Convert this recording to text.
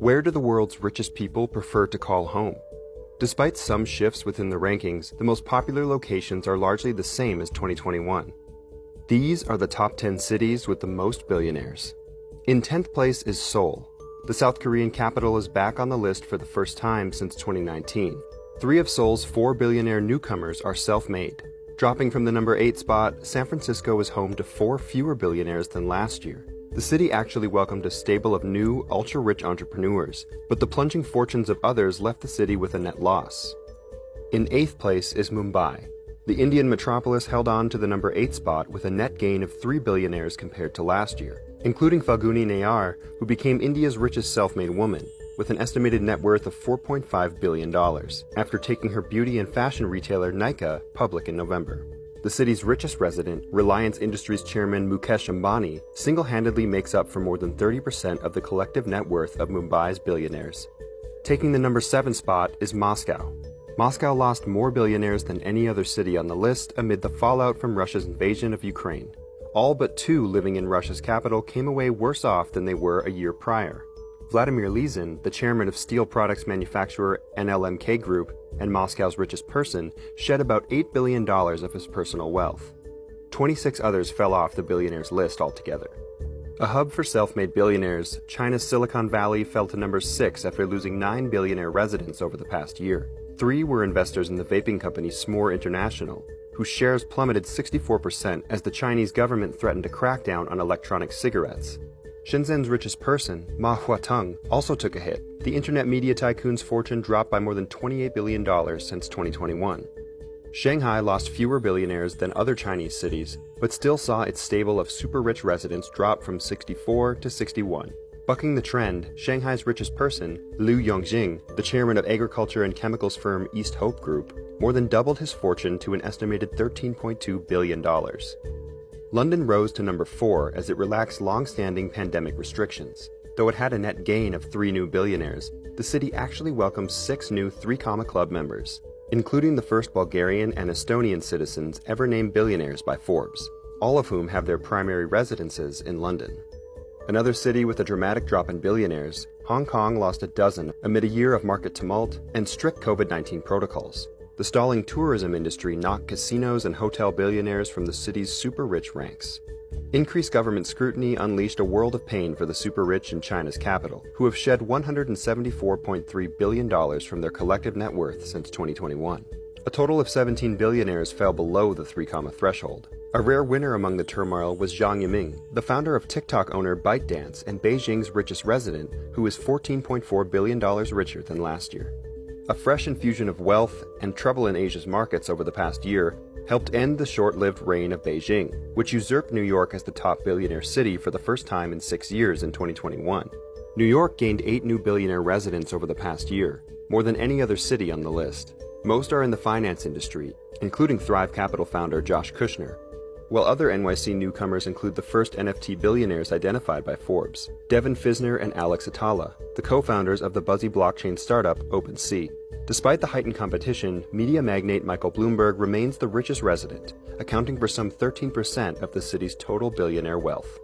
Where do the world's richest people prefer to call home? Despite some shifts within the rankings, the most popular locations are largely the same as 2021. These are the top 10 cities with the most billionaires. In 10th place is Seoul. The South Korean capital is back on the list for the first time since 2019. 3 of Seoul's 4 billionaire newcomers are self-made. Dropping from the number 8 spot, San Francisco is home to 4 fewer billionaires than last year. The city actually welcomed a stable of new, ultra-rich entrepreneurs, but the plunging fortunes of others left the city with a net loss. In 8th place is Mumbai. The Indian metropolis held on to the number 8 spot with a net gain of 3 billionaires compared to last year, including Falguni Nayar, who became India's richest self-made woman, with an estimated net worth of $4.5 billion, after taking her beauty and fashion retailer Nykaa public in November. The city's richest resident, Reliance Industries chairman Mukesh Ambani, single-handedly makes up for more than 30% of the collective net worth of Mumbai's billionaires. Taking the number 7 spot is Moscow. Moscow lost more billionaires than any other city on the list amid the fallout from Russia's invasion of Ukraine. All but 2 living in Russia's capital came away worse off than they were a year prior. Vladimir Lizin, the chairman of steel products manufacturer NLMK Group and Moscow's richest person, shed about $8 billion of his personal wealth. 26 others fell off the billionaires list altogether. A hub for self-made billionaires, China's Silicon Valley fell to number 6 after losing 9 billionaire residents over the past year. 3 were investors in the vaping company S'more International, whose shares plummeted 64% as the Chinese government threatened to crack down on electronic cigarettes. Shenzhen's richest person, Ma Huateng, also took a hit. The internet media tycoon's fortune dropped by more than $28 billion since 2021. Shanghai lost fewer billionaires than other Chinese cities, but still saw its stable of super-rich residents drop from 64 to 61. Bucking the trend, Shanghai's richest person, Liu Yongjing, the chairman of agriculture and chemicals firm East Hope Group, more than doubled his fortune to an estimated $13.2 billion. London rose to number 4 as it relaxed long-standing pandemic restrictions. Though it had a net gain of 3 new billionaires, the city actually welcomed 6 new 3 Comma Club members, including the first Bulgarian and Estonian citizens ever named billionaires by Forbes, all of whom have their primary residences in London. Another city with a dramatic drop in billionaires, Hong Kong lost a dozen amid a year of market tumult and strict COVID-19 protocols. The stalling tourism industry knocked casinos and hotel billionaires from the city's super-rich ranks. Increased government scrutiny unleashed a world of pain for the super-rich in China's capital, who have shed $174.3 billion from their collective net worth since 2021. A total of 17 billionaires fell below the 3 comma threshold. A rare winner among the turmoil was Zhang Yiming, the founder of TikTok owner ByteDance and Beijing's richest resident, who is $14.4 billion richer than last year. A fresh infusion of wealth and trouble in Asia's markets over the past year helped end the short-lived reign of Beijing, which usurped New York as the top billionaire city for the first time in 6 years in 2021. New York gained 8 new billionaire residents over the past year, more than any other city on the list. Most are in the finance industry, including Thrive Capital founder Josh Kushner, while other NYC newcomers include the first NFT billionaires identified by Forbes, Devin Fisner and Alex Atala, the co-founders of the buzzy blockchain startup OpenSea. Despite the heightened competition, media magnate Michael Bloomberg remains the richest resident, accounting for some 13% of the city's total billionaire wealth.